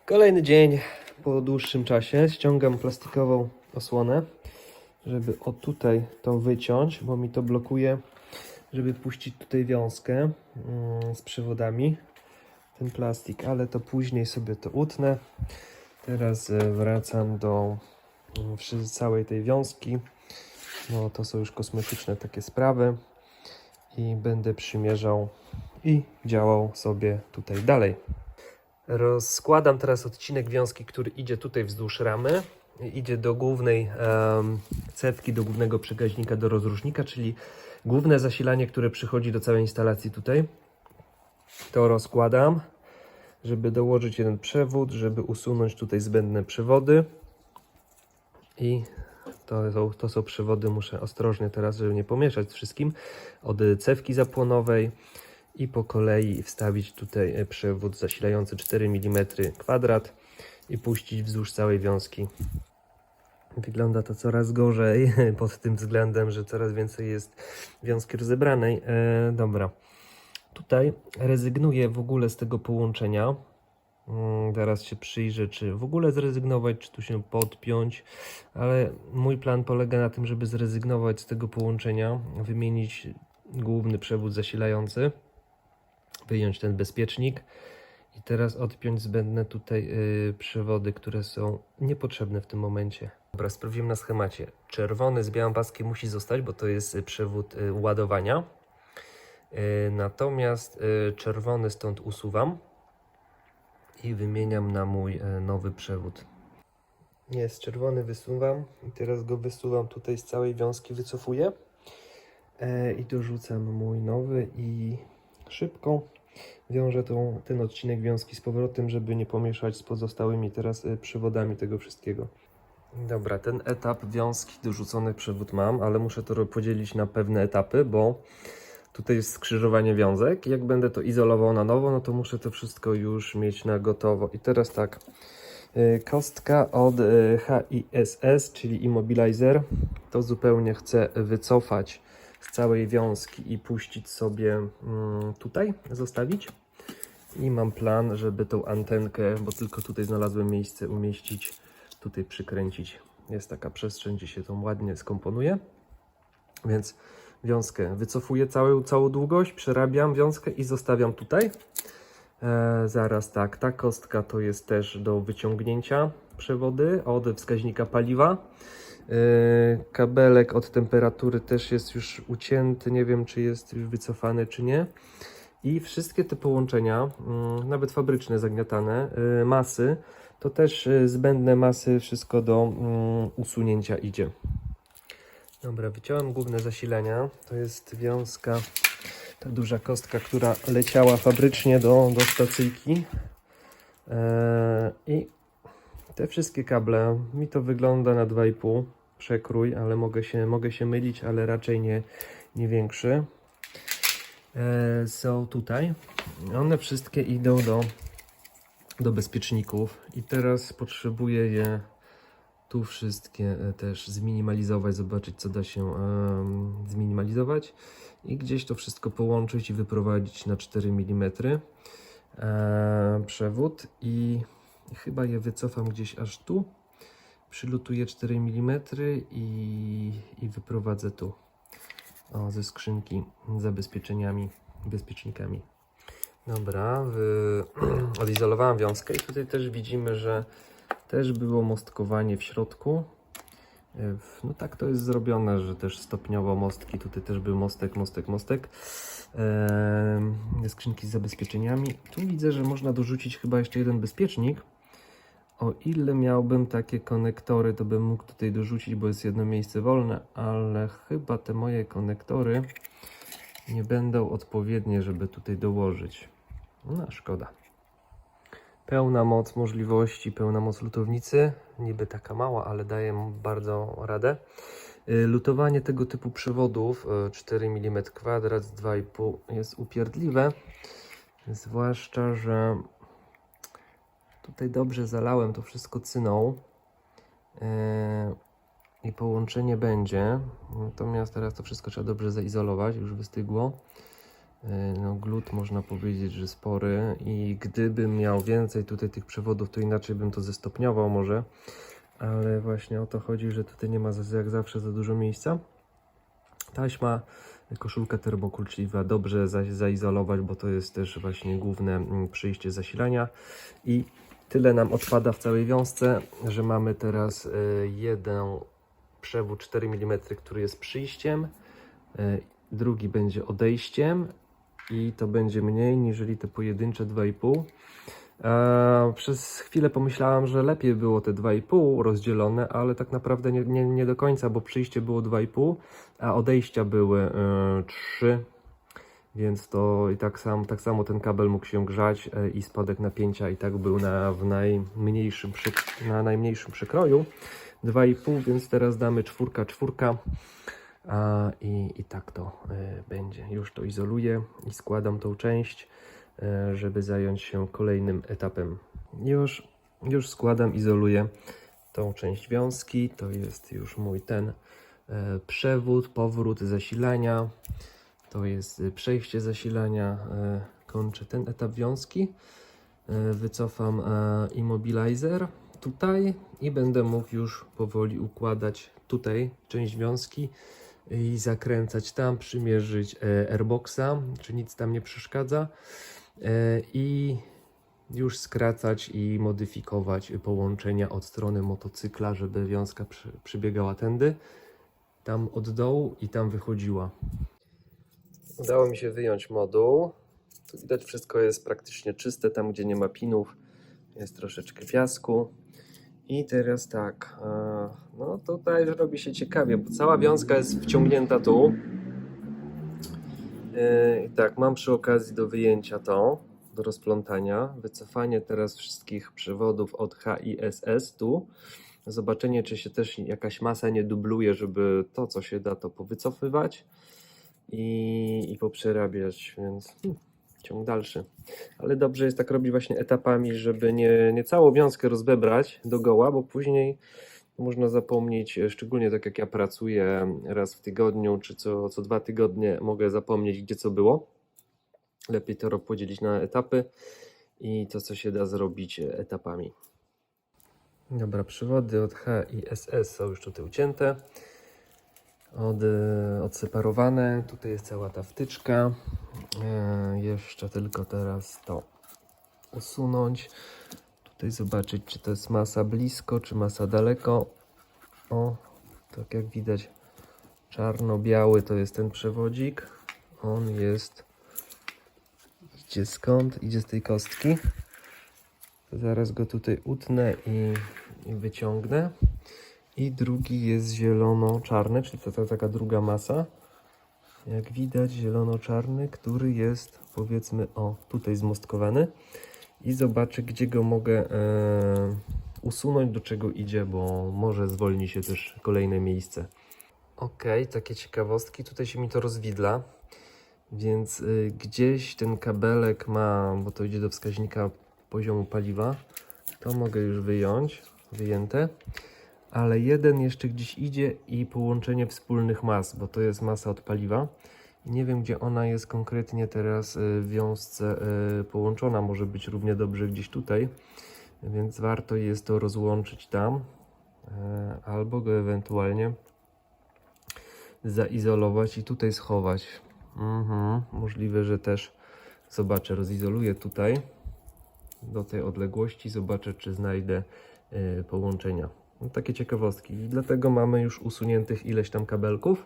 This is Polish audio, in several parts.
Kolejny dzień po dłuższym czasie. Ściągam plastikową osłonę, żeby od tutaj to wyciąć, bo mi to blokuje, żeby puścić tutaj wiązkę z przewodami. Ten plastik, ale to później sobie to utnę. Teraz wracam do całej tej wiązki. No to są już kosmetyczne takie sprawy. I będę przymierzał i działał sobie tutaj dalej. Rozkładam teraz odcinek wiązki, który idzie tutaj wzdłuż ramy. Idzie do głównej cewki, do głównego przekaźnika, do rozrusznika, czyli główne zasilanie, które przychodzi do całej instalacji tutaj. To rozkładam, żeby dołożyć jeden przewód, żeby usunąć tutaj zbędne przewody. I to są przewody, muszę ostrożnie teraz, żeby nie pomieszać z wszystkim, od cewki zapłonowej i po kolei wstawić tutaj przewód zasilający 4 mm kwadrat i puścić wzdłuż całej wiązki. Wygląda to coraz gorzej pod tym względem, że coraz więcej jest wiązki rozebranej. Dobra, tutaj rezygnuję w ogóle z tego połączenia. Teraz się przyjrzę, czy w ogóle zrezygnować, czy tu się podpiąć, ale mój plan polega na tym, żeby zrezygnować z tego połączenia, wymienić główny przewód zasilający, wyjąć ten bezpiecznik i teraz odpiąć zbędne tutaj przewody, które są niepotrzebne w tym momencie. Dobra, sprawdzimy na schemacie. Czerwony z białym paskiem musi zostać, bo to jest przewód ładowania. Natomiast czerwony stąd usuwam i wymieniam na mój nowy przewód. Jest czerwony, wysuwam i teraz go wysuwam tutaj z całej wiązki, wycofuję i dorzucam mój nowy i szybko wiążę ten odcinek wiązki z powrotem, żeby nie pomieszać z pozostałymi teraz przewodami tego wszystkiego. Dobra, ten etap wiązki, dorzucony przewód mam, ale muszę to podzielić na pewne etapy, bo tutaj jest skrzyżowanie wiązek. Jak będę to izolował na nowo, no to muszę to wszystko już mieć na gotowo. I teraz tak, kostka od HISS, czyli Immobilizer, to zupełnie chcę wycofać z całej wiązki i puścić sobie tutaj, zostawić. I mam plan, żeby tą antenkę, bo tylko tutaj znalazłem miejsce, umieścić, tutaj przykręcić. Jest taka przestrzeń, gdzie się to ładnie skomponuje. Więc wiązkę wycofuję całą długość, przerabiam wiązkę i zostawiam tutaj. Zaraz tak, ta kostka to jest też do wyciągnięcia przewody od wskaźnika paliwa. Kabelek od temperatury też jest już ucięty, nie wiem czy jest już wycofany czy nie. I wszystkie te połączenia, nawet fabryczne zagniatane, masy, to też zbędne masy, wszystko do usunięcia idzie. Dobra, wyciąłem główne zasilania. To jest wiązka, ta duża kostka, która leciała fabrycznie do stacyjki. I te wszystkie kable, mi to wygląda na 2,5 przekrój, ale mogę się mylić, ale raczej nie większy. Są tutaj. One wszystkie idą do bezpieczników i teraz potrzebuję je tu wszystkie też zminimalizować, zobaczyć co da się zminimalizować i gdzieś to wszystko połączyć i wyprowadzić na 4 mm przewód i chyba je wycofam gdzieś aż tu, przylutuję 4 mm i wyprowadzę tu ze skrzynki z zabezpieczeniami, bezpiecznikami. Dobra, odizolowałem wiązkę i tutaj też widzimy, że też było mostkowanie w środku. No tak to jest zrobione, że też stopniowo mostki. Tutaj też był mostek. Skrzynki z zabezpieczeniami. Tu widzę, że można dorzucić chyba jeszcze jeden bezpiecznik. O ile miałbym takie konektory, to bym mógł tutaj dorzucić, bo jest jedno miejsce wolne, ale chyba te moje konektory nie będą odpowiednie, żeby tutaj dołożyć. No szkoda. Pełna moc możliwości, pełna moc lutownicy, niby taka mała, ale daje bardzo radę. Lutowanie tego typu przewodów 4 mm kwadrat z 2,5 jest upierdliwe, zwłaszcza, że tutaj dobrze zalałem to wszystko cyną i połączenie będzie, natomiast teraz to wszystko trzeba dobrze zaizolować, już wystygło. No, glut można powiedzieć, że spory i gdybym miał więcej tutaj tych przewodów, to inaczej bym to zestopniował może, ale właśnie o to chodzi, że tutaj nie ma jak zawsze za dużo miejsca. Taśma, koszulka termokulczliwa, dobrze zaizolować, bo to jest też właśnie główne przyjście zasilania. I tyle nam odpada w całej wiązce, że mamy teraz jeden przewód 4 mm, który jest przyjściem, drugi będzie odejściem i to będzie mniej niż te pojedyncze 2,5. Przez chwilę pomyślałem, że lepiej było te 2,5 rozdzielone, ale tak naprawdę nie do końca, bo przyjście było 2,5, a odejścia były 3, więc to i tak samo ten kabel mógł się grzać i spadek napięcia i tak był na najmniejszym przekroju 2,5, więc teraz damy 4, i tak to będzie. Już to izoluję i składam tą część, żeby zająć się kolejnym etapem. Już składam, izoluję tą część wiązki. To jest już mój ten przewód, powrót zasilania. To jest przejście zasilania. Kończę ten etap wiązki. Wycofam immobilizer tutaj i będę mógł już powoli układać tutaj część wiązki i zakręcać tam, przymierzyć airboxa, czy nic tam nie przeszkadza, i już skracać i modyfikować połączenia od strony motocykla, żeby wiązka przybiegała tędy, tam od dołu i tam wychodziła. Udało mi się wyjąć moduł. Tu widać, wszystko jest praktycznie czyste, tam gdzie nie ma pinów jest troszeczkę piasku. I teraz tak, no tutaj robi się ciekawie, bo cała wiązka jest wciągnięta tu. I tak, mam przy okazji do wyjęcia to, do rozplątania, wycofanie teraz wszystkich przewodów od H i SS tu. Zobaczenie, czy się też jakaś masa nie dubluje, żeby to, co się da, to powycofywać i poprzerabiać, więc ciąg dalszy. Ale dobrze jest tak robić właśnie etapami, żeby nie całą wiązkę rozbebrać dogoła, bo później można zapomnieć, szczególnie tak jak ja pracuję raz w tygodniu, czy co 2 tygodnie mogę zapomnieć, gdzie co było. Lepiej to podzielić na etapy i to, co się da zrobić etapami. Dobra, przewody od H i SS są już tutaj ucięte, odseparowane. Tutaj jest cała ta wtyczka. Jeszcze tylko teraz to usunąć. Tutaj zobaczyć, czy to jest masa blisko, czy masa daleko. O, tak jak widać, czarno-biały to jest ten przewodzik. On jest... Idzie skąd? Idzie z tej kostki. Zaraz go tutaj utnę i wyciągnę. I drugi jest zielono-czarny, czyli to taka druga masa. Jak widać, zielono-czarny, który jest, powiedzmy, o, tutaj zmostkowany. I zobaczę, gdzie go mogę usunąć, do czego idzie, bo może zwolni się też kolejne miejsce. Ok, takie ciekawostki. Tutaj się mi to rozwidla, więc gdzieś ten kabelek ma, bo to idzie do wskaźnika poziomu paliwa. To mogę już wyjąć, wyjęte. Ale jeden jeszcze gdzieś idzie i połączenie wspólnych mas, bo to jest masa od paliwa. Nie wiem, gdzie ona jest konkretnie teraz w wiązce połączona, może być równie dobrze gdzieś tutaj, więc warto jest to rozłączyć tam, albo go ewentualnie zaizolować i tutaj schować. Możliwe, że też zobaczę, rozizoluję tutaj do tej odległości, zobaczę, czy znajdę połączenia. No, takie ciekawostki. I dlatego mamy już usuniętych ileś tam kabelków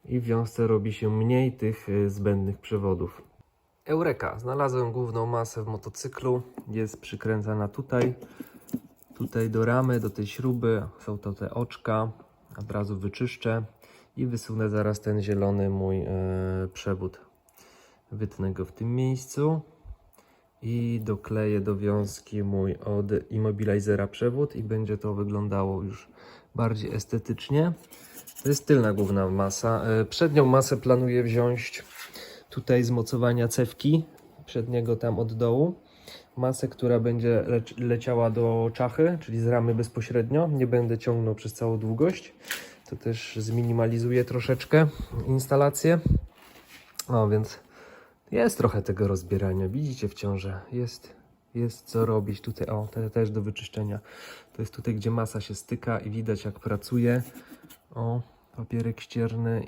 i w wiązce robi się mniej tych zbędnych przewodów. Eureka! Znalazłem główną masę w motocyklu. Jest przykręcana tutaj. Tutaj do ramy, do tej śruby. Są to te oczka. Od razu wyczyszczę i wysunę zaraz ten zielony mój przewód. Wytnę go w tym miejscu. I dokleję do wiązki mój od immobilizera przewód i będzie to wyglądało już bardziej estetycznie. To jest tylna główna masa. Przednią masę planuję wziąć tutaj z mocowania cewki, przedniego tam od dołu. Masę, która będzie leciała do czachy, czyli z ramy bezpośrednio. Nie będę ciągnął przez całą długość. To też zminimalizuje troszeczkę instalację. No więc Jest trochę tego rozbierania, widzicie w ciąży, jest co robić tutaj, o, te też do wyczyszczenia. To jest tutaj, gdzie masa się styka i widać jak pracuje. O, papierek ścierny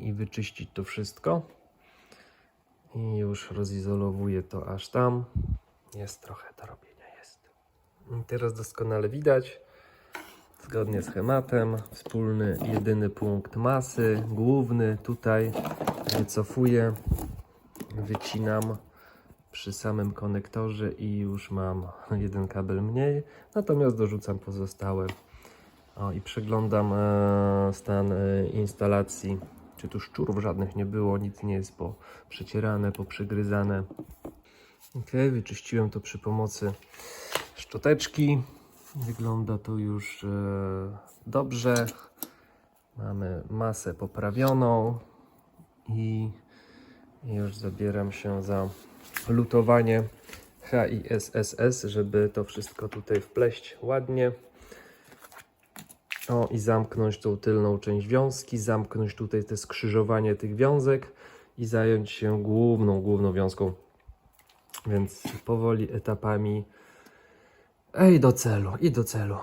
i wyczyścić to wszystko. I już rozizolowuję to aż tam. Jest trochę do robienia, jest. I teraz doskonale widać, zgodnie z schematem, wspólny, jedyny punkt masy, główny tutaj wycofuję, wycinam przy samym konektorze i już mam jeden kabel mniej, natomiast dorzucam pozostałe. O, i przeglądam stan instalacji, czy tu szczurów żadnych nie było, nic nie jest poprzecierane, poprzegryzane. Ok, wyczyściłem to przy pomocy szczoteczki. Wygląda to już dobrze. Mamy masę poprawioną i już zabieram się za lutowanie HISSS, żeby to wszystko tutaj wpleść ładnie. O, i zamknąć tą tylną część wiązki, zamknąć tutaj te skrzyżowanie tych wiązek i zająć się główną wiązką. Więc powoli, etapami i do celu.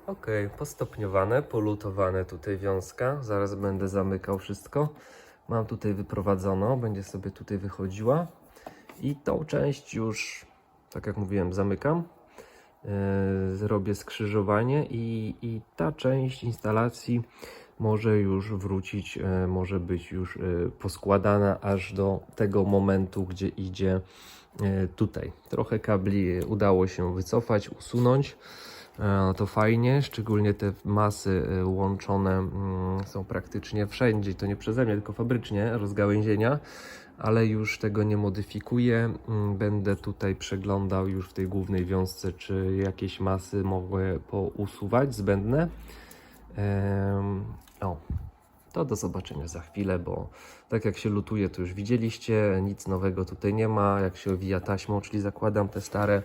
Ok, postopniowane, polutowane tutaj wiązka. Zaraz będę zamykał wszystko. Mam tutaj wyprowadzono, będzie sobie tutaj wychodziła. I tą część już, tak jak mówiłem, zamykam. Zrobię skrzyżowanie i ta część instalacji może już wrócić, może być już poskładana aż do tego momentu, gdzie idzie tutaj. Trochę kabli udało się wycofać, usunąć. To fajnie, szczególnie te masy łączone są praktycznie wszędzie, to nie przeze mnie, tylko fabrycznie, rozgałęzienia, ale już tego nie modyfikuję. Będę tutaj przeglądał już w tej głównej wiązce, czy jakieś masy mogę pousuwać zbędne. O, to do zobaczenia za chwilę, bo tak jak się lutuje, to już widzieliście, nic nowego tutaj nie ma. Jak się owija taśmą, czyli zakładam te stare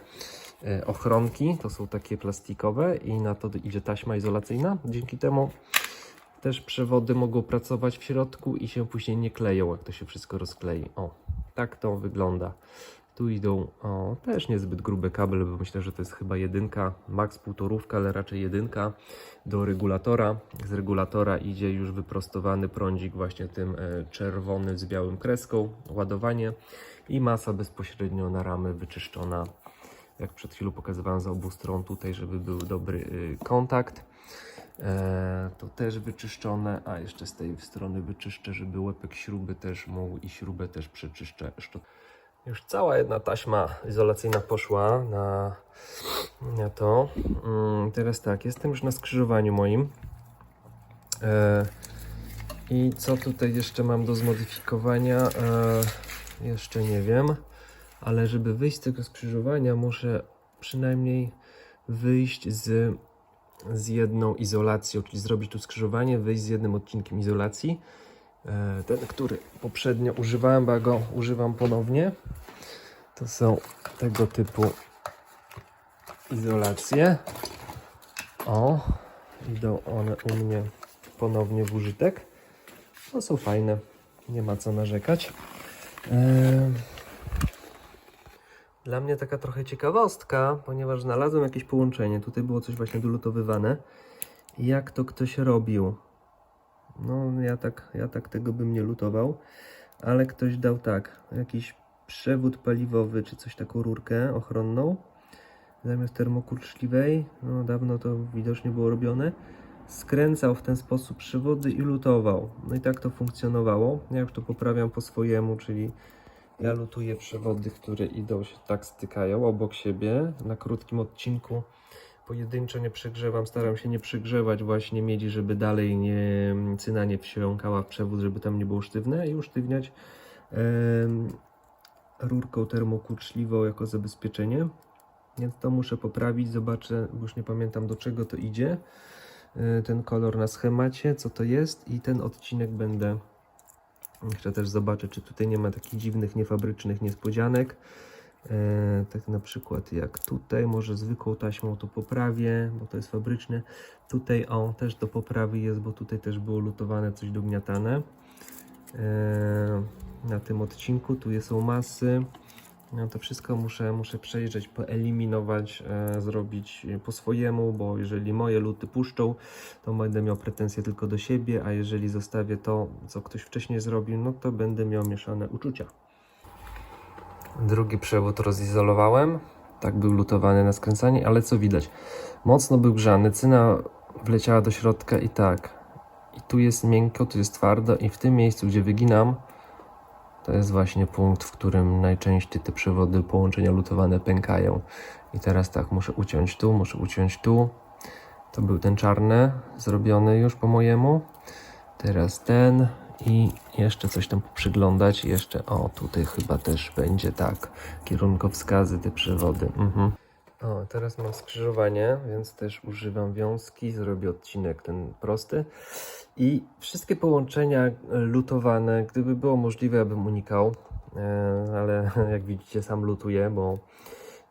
ochronki, to są takie plastikowe i na to idzie taśma izolacyjna. Dzięki temu też przewody mogą pracować w środku i się później nie kleją, jak to się wszystko rozklei. O, tak to wygląda. Tu idą, o, też niezbyt grube kable, bo myślę, że to jest chyba jedynka, max półtorówka, ale raczej jedynka do regulatora. Z regulatora idzie już wyprostowany prądzik właśnie tym czerwonym z białym kreską, ładowanie i masa bezpośrednio na ramy wyczyszczona, jak przed chwilą pokazywałem z obu stron tutaj, żeby był dobry kontakt. To też wyczyszczone, a jeszcze z tej strony wyczyszczę, żeby łepek śruby też mógł i śrubę też przeczyszczę. Już cała jedna taśma izolacyjna poszła na to. Teraz tak, jestem już na skrzyżowaniu moim. I co tutaj jeszcze mam do zmodyfikowania? Jeszcze nie wiem, ale żeby wyjść z tego skrzyżowania, muszę przynajmniej wyjść z jedną izolacją, czyli zrobić tu skrzyżowanie, wyjść z jednym odcinkiem izolacji. Ten, który poprzednio używałem, bo ja go używam ponownie. To są tego typu izolacje. O, idą one u mnie ponownie w użytek. No są fajne, nie ma co narzekać. Dla mnie taka trochę ciekawostka, ponieważ znalazłem jakieś połączenie. Tutaj było coś właśnie dolutowywane. Jak to ktoś robił? No ja tak tego bym nie lutował, ale ktoś dał tak, jakiś przewód paliwowy, czy coś, taką rurkę ochronną zamiast termokurczliwej, no dawno to widocznie było robione, skręcał w ten sposób przewody i lutował. No i tak to funkcjonowało. Ja już to poprawiam po swojemu, czyli ja lutuję przewody, które idą się tak stykają obok siebie na krótkim odcinku. Pojedynczo nie przegrzewam, staram się nie przegrzewać właśnie miedzi, żeby dalej cyna nie wsiąkała w przewód, żeby tam nie było sztywne, i usztywniać rurką termokurczliwą jako zabezpieczenie. Więc to muszę poprawić, zobaczę, bo już nie pamiętam do czego to idzie. Ten kolor na schemacie, co to jest, i ten odcinek będę jeszcze też zobaczę, czy tutaj nie ma takich dziwnych, niefabrycznych niespodzianek. Tak na przykład jak tutaj, może zwykłą taśmą to poprawię, bo to jest fabryczne. Tutaj o, też do poprawy jest, bo tutaj też było lutowane, coś dogniatane. na tym odcinku. Tu są masy. No to wszystko muszę przejrzeć, poeliminować, zrobić po swojemu, bo jeżeli moje luty puszczą, to będę miał pretensje tylko do siebie, a jeżeli zostawię to, co ktoś wcześniej zrobił, no to będę miał mieszane uczucia. Drugi przewód rozizolowałem. Tak był lutowany na skręcanie, ale co widać? Mocno był grzany, cyna wleciała do środka i tak. I tu jest miękko, tu jest twardo i w tym miejscu, gdzie wyginam, to jest właśnie punkt, w którym najczęściej te przewody połączenia lutowane pękają. I teraz tak, muszę uciąć tu, muszę uciąć tu. To był ten czarny, zrobiony już po mojemu. Teraz ten i jeszcze coś tam przyglądać. Jeszcze, o tutaj chyba też będzie tak, kierunkowskazy, te przewody. O, teraz mam skrzyżowanie, więc też używam wiązki, zrobię odcinek ten prosty. I wszystkie połączenia lutowane, gdyby było możliwe, ja bym unikał, ale jak widzicie, sam lutuję, bo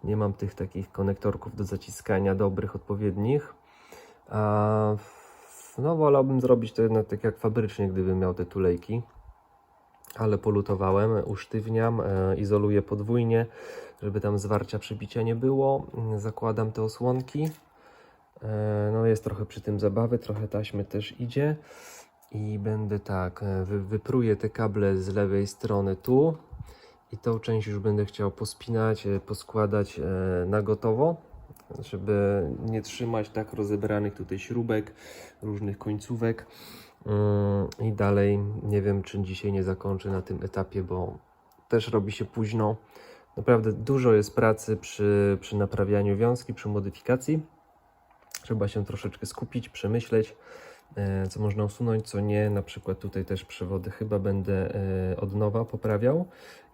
nie mam tych takich konektorków do zaciskania dobrych, odpowiednich. No wolałbym zrobić to jednak tak jak fabrycznie, gdybym miał te tulejki. Ale polutowałem, usztywniam, izoluję podwójnie, żeby tam zwarcia, przebicia nie było. Zakładam te osłonki. No jest trochę przy tym zabawy, trochę taśmy też idzie. I będę tak, wypruję te kable z lewej strony tu. I tą część już będę chciał pospinać, poskładać na gotowo, żeby nie trzymać tak rozebranych tutaj śrubek, różnych końcówek. I dalej nie wiem, czy dzisiaj nie zakończę na tym etapie, bo też robi się późno. Naprawdę dużo jest pracy przy naprawianiu wiązki, przy modyfikacji. Trzeba się troszeczkę skupić, przemyśleć, co można usunąć, co nie. Na przykład tutaj też przewody chyba będę od nowa poprawiał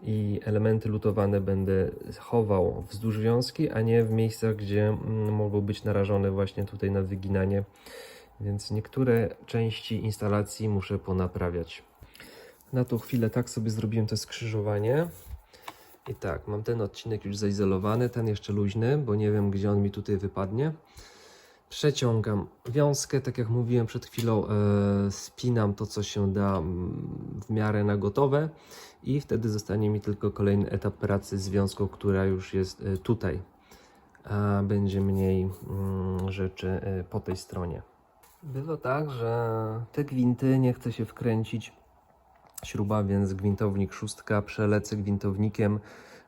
i elementy lutowane będę chował wzdłuż wiązki, a nie w miejscach, gdzie mogą być narażone właśnie tutaj na wyginanie. Więc niektóre części instalacji muszę ponaprawiać. Na tą chwilę tak sobie zrobiłem to skrzyżowanie. I tak, mam ten odcinek już zaizolowany, ten jeszcze luźny, bo nie wiem, gdzie on mi tutaj wypadnie. Przeciągam wiązkę, tak jak mówiłem przed chwilą, spinam to, co się da w miarę na gotowe i wtedy zostanie mi tylko kolejny etap pracy z wiązką, która już jest tutaj, a będzie mniej rzeczy po tej stronie. Było tak, że te gwinty nie chce się wkręcić śruba, więc gwintownik 6 przelecę gwintownikiem,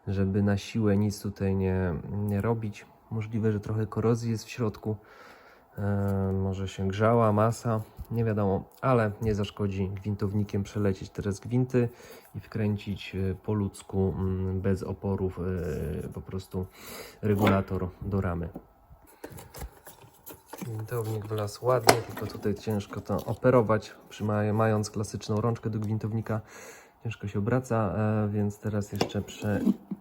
żeby na siłę nic tutaj nie robić. Możliwe, że trochę korozji jest w środku, może się grzała masa, nie wiadomo, ale nie zaszkodzi gwintownikiem przelecieć teraz gwinty i wkręcić po ludzku, bez oporów, po prostu regulator do ramy. Gwintownik wlazł ładnie, tylko tutaj ciężko to operować, mając klasyczną rączkę do gwintownika. Ciężko się obraca, więc teraz jeszcze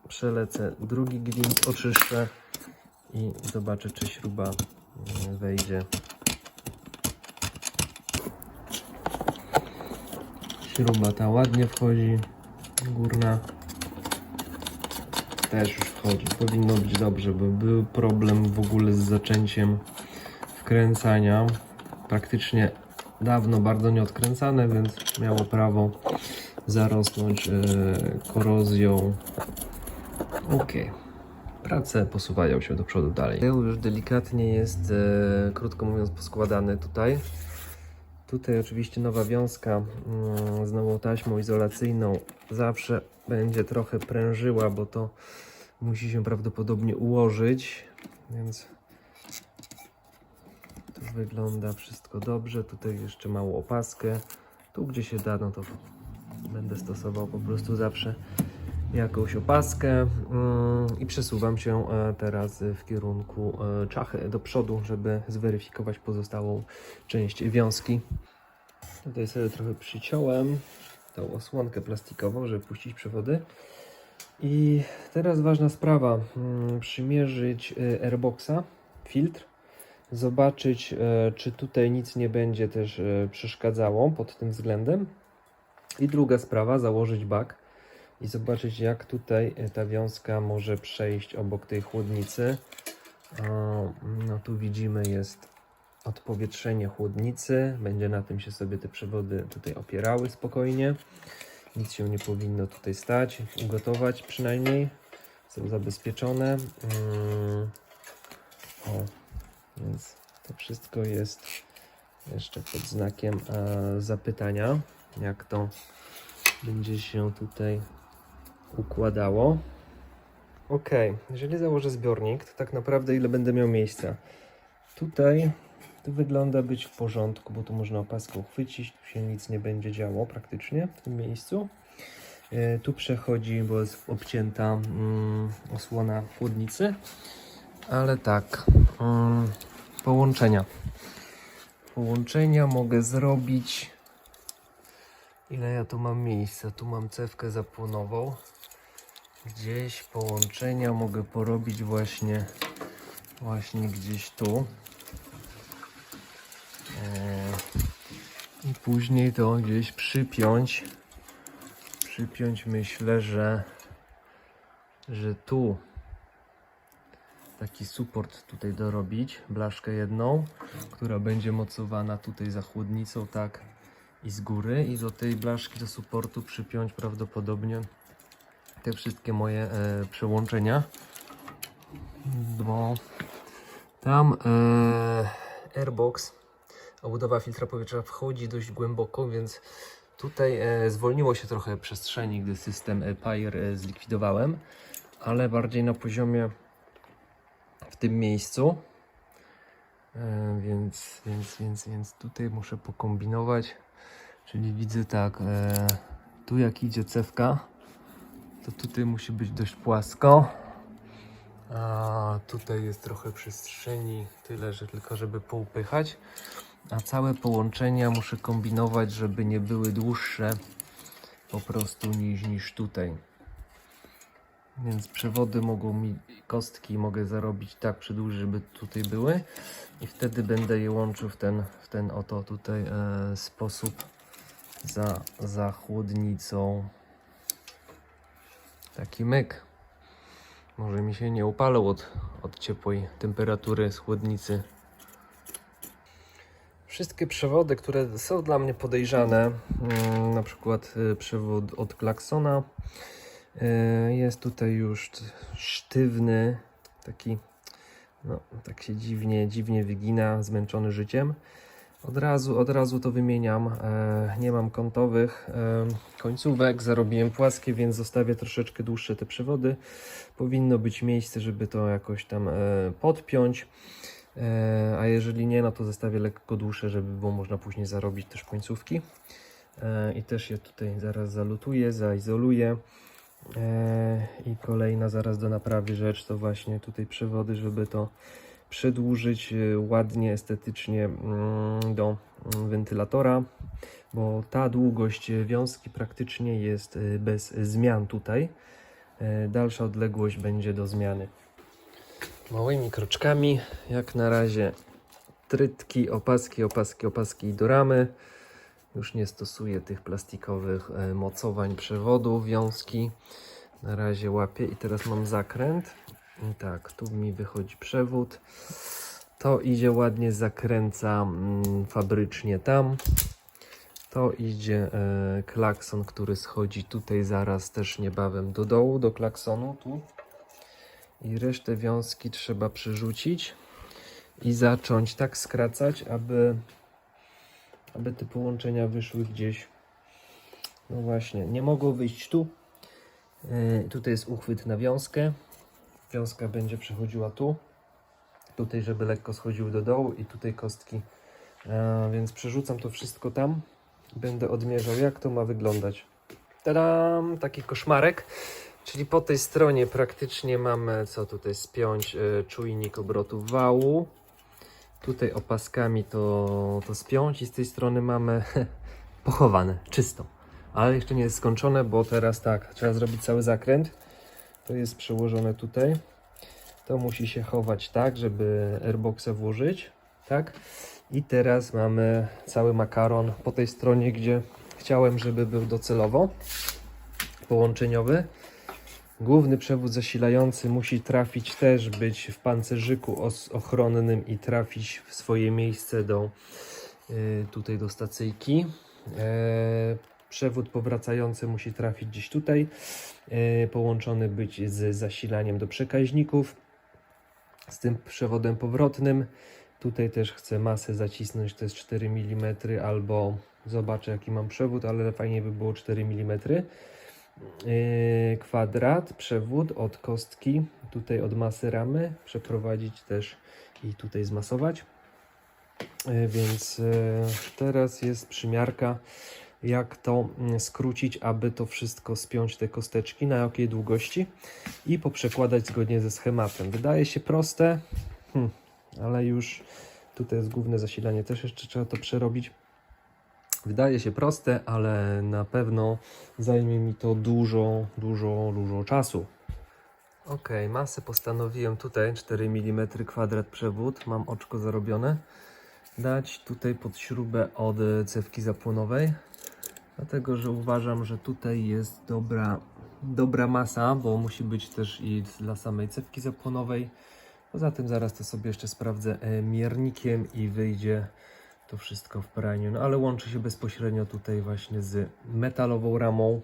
przelecę drugi gwint, oczyszczę i zobaczę, czy śruba wejdzie. Śruba ta ładnie wchodzi, górna też już wchodzi. Powinno być dobrze, bo był problem w ogóle z zaczęciem wkręcania. Praktycznie dawno bardzo nieodkręcane, więc miało prawo zarosnąć korozją. Ok. Prace posuwają się do przodu dalej. Tył już delikatnie jest, krótko mówiąc, poskładany tutaj. Tutaj oczywiście nowa wiązka z nową taśmą izolacyjną zawsze będzie trochę prężyła, bo to musi się prawdopodobnie ułożyć, więc tu wygląda wszystko dobrze. Tutaj jeszcze małą opaskę. Tu gdzie się da, no to będę stosował po prostu zawsze jakąś opaskę i przesuwam się teraz w kierunku czachy do przodu, żeby zweryfikować pozostałą część wiązki. Tutaj sobie trochę przyciąłem tą osłonkę plastikową, żeby puścić przewody. I teraz ważna sprawa, przymierzyć airboxa, filtr, zobaczyć, czy tutaj nic nie będzie też przeszkadzało pod tym względem. I druga sprawa, założyć bak i zobaczyć, jak tutaj ta wiązka może przejść obok tej chłodnicy. No tu widzimy, jest odpowietrzenie chłodnicy. Będzie na tym się sobie te przewody tutaj opierały spokojnie. Nic się nie powinno tutaj stać, ugotować przynajmniej. Są zabezpieczone. O, więc to wszystko jest jeszcze pod znakiem zapytania, jak to będzie się tutaj układało. Ok, jeżeli założę zbiornik, to tak naprawdę ile będę miał miejsca? Tutaj to wygląda być w porządku, bo tu można opaską chwycić, tu się nic nie będzie działo praktycznie w tym miejscu. Tu przechodzi, bo jest obcięta osłona chłodnicy, ale tak, połączenia mogę zrobić. Ile ja tu mam miejsca? Tu mam cewkę zapłonową. Gdzieś połączenia mogę porobić właśnie gdzieś tu. I później to gdzieś przypiąć. Myślę, że tu taki suport tutaj dorobić. Blaszkę jedną, która będzie mocowana tutaj za chłodnicą, tak, i z góry. I do tej blaszki, do supportu przypiąć prawdopodobnie te wszystkie moje przełączenia. Bo tam airbox, obudowa filtra powietrza wchodzi dość głęboko, więc tutaj zwolniło się trochę przestrzeni, gdy system PIRE zlikwidowałem, ale bardziej na poziomie w tym miejscu. Więc tutaj muszę pokombinować. Czyli widzę tak, tu jak idzie cewka, to tutaj musi być dość płasko. A tutaj jest trochę przestrzeni, tyle, że tylko żeby poupychać. A całe połączenia muszę kombinować, żeby nie były dłuższe po prostu niż tutaj. Więc przewody mogą mi, kostki mogę zarobić tak, przedłużyć, żeby tutaj były. I wtedy będę je łączył w ten oto tutaj sposób za chłodnicą. Taki myk. Może mi się nie upalał od ciepłej temperatury z chłodnicy. Wszystkie przewody, które są dla mnie podejrzane, na przykład przewód od klaksona, jest tutaj już sztywny, taki, no, tak się dziwnie wygina, zmęczony życiem. Od razu to wymieniam. Nie mam kątowych końcówek, zarobiłem płaskie, więc zostawię troszeczkę dłuższe te przewody. Powinno być miejsce, żeby to jakoś tam podpiąć. A jeżeli nie, no to zostawię lekko dłuższe, żeby było można później zarobić też końcówki. I też je tutaj zaraz zalutuję, zaizoluję. I kolejna zaraz do naprawy rzecz to właśnie tutaj przewody, żeby to przedłużyć ładnie, estetycznie do wentylatora, bo ta długość wiązki praktycznie jest bez zmian tutaj. Dalsza odległość będzie do zmiany. Małymi kroczkami, jak na razie trytki, opaski do ramy. Już nie stosuję tych plastikowych mocowań przewodów, wiązki. Na razie łapię i teraz mam zakręt. I tak, tu mi wychodzi przewód. To idzie ładnie, zakręca fabrycznie tam. To idzie klakson, który schodzi tutaj zaraz też niebawem do dołu, do klaksonu tu. I resztę wiązki trzeba przerzucić i zacząć tak skracać, aby te połączenia wyszły gdzieś. No właśnie, nie mogą wyjść tu. Tutaj jest uchwyt na wiązkę. Wiązka będzie przechodziła tu. Tutaj, żeby lekko schodziły do dołu i tutaj kostki. Więc przerzucam to wszystko tam. Będę odmierzał, jak to ma wyglądać. Tadam! Taki koszmarek. Czyli po tej stronie praktycznie mamy, co tutaj spiąć, czujnik obrotów wału. Tutaj opaskami to spiąć i z tej strony mamy pochowane, czysto. Ale jeszcze nie jest skończone, bo teraz tak, trzeba zrobić cały zakręt. To jest przełożone tutaj. To musi się chować tak, żeby airboxa włożyć. Tak. I teraz mamy cały makaron po tej stronie, gdzie chciałem, żeby był docelowo połączeniowy. Główny przewód zasilający musi trafić też, być w pancerzyku ochronnym i trafić w swoje miejsce tutaj do stacyjki. Przewód powracający musi trafić gdzieś tutaj, połączony być z zasilaniem do przekaźników, z tym przewodem powrotnym. Tutaj też chcę masę zacisnąć, to jest 4 mm, albo zobaczę jaki mam przewód, ale fajnie by było 4 mm. Kwadrat, przewód od kostki, tutaj od masy ramy, przeprowadzić też i tutaj zmasować. Więc teraz jest przymiarka, jak to skrócić, aby to wszystko spiąć, te kosteczki, na jakiej długości i poprzekładać zgodnie ze schematem. Wydaje się proste, ale już tutaj jest główne zasilanie, też jeszcze trzeba to przerobić. Wydaje się proste, ale na pewno zajmie mi to dużo czasu. Ok, masę postanowiłem tutaj 4 mm kwadrat przewód, mam oczko zarobione, dać tutaj pod śrubę od cewki zapłonowej, dlatego że uważam, że tutaj jest dobra masa, bo musi być też i dla samej cewki zapłonowej. Poza tym zaraz to sobie jeszcze sprawdzę miernikiem i wyjdzie to wszystko w praniu, no ale łączy się bezpośrednio tutaj właśnie z metalową ramą.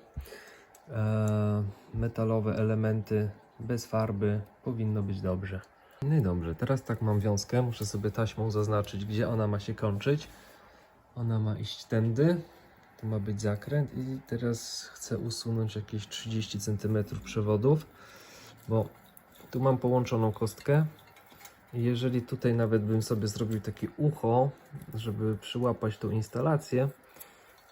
Metalowe elementy bez farby, powinno być dobrze. No i dobrze, teraz tak mam wiązkę, muszę sobie taśmą zaznaczyć, gdzie ona ma się kończyć. Ona ma iść tędy, tu ma być zakręt i teraz chcę usunąć jakieś 30 cm przewodów, bo tu mam połączoną kostkę. Jeżeli tutaj nawet bym sobie zrobił takie ucho, żeby przyłapać tą instalację,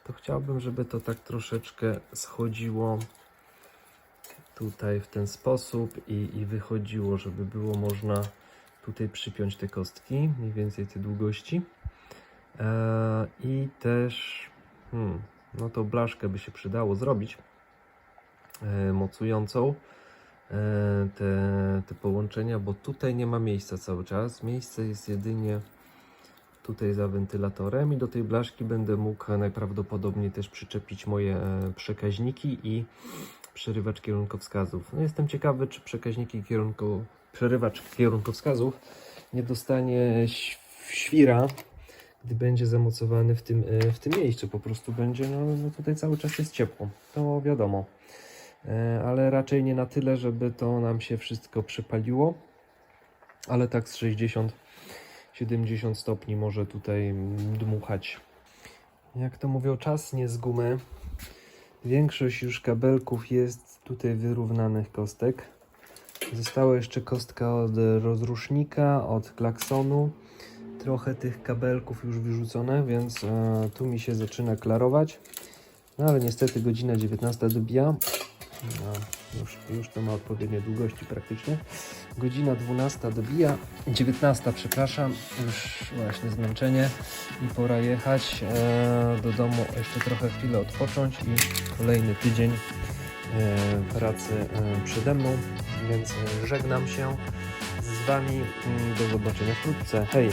to chciałbym, żeby to tak troszeczkę schodziło tutaj w ten sposób i wychodziło, żeby było można tutaj przypiąć te kostki, mniej więcej tej długości. I też no tą blaszkę by się przydało zrobić mocującą te połączenia, bo tutaj nie ma miejsca cały czas. Miejsce jest jedynie tutaj za wentylatorem i do tej blaszki będę mógł najprawdopodobniej też przyczepić moje przekaźniki i przerywacz kierunkowskazów. No jestem ciekawy, czy przerywacz kierunkowskazów nie dostanie świra, gdy będzie zamocowany w tym miejscu. Po prostu będzie, no tutaj cały czas jest ciepło, to wiadomo. Ale raczej nie na tyle, żeby to nam się wszystko przypaliło, ale tak z 60-70 stopni może tutaj dmuchać. Jak to mówią, czas nie z gumy. Większość już kabelków jest tutaj wyrównanych kostek. Została jeszcze kostka od rozrusznika, od klaksonu. Trochę tych kabelków już wyrzucone, więc tu mi się zaczyna klarować. No ale niestety godzina 19 dobija. No, już to ma odpowiednie długości praktycznie. Godzina 12 dobija, 19, przepraszam, już właśnie zmęczenie i pora jechać do domu, jeszcze trochę chwilę odpocząć i kolejny tydzień pracy przede mną, więc żegnam się z Wami, do zobaczenia wkrótce, hej!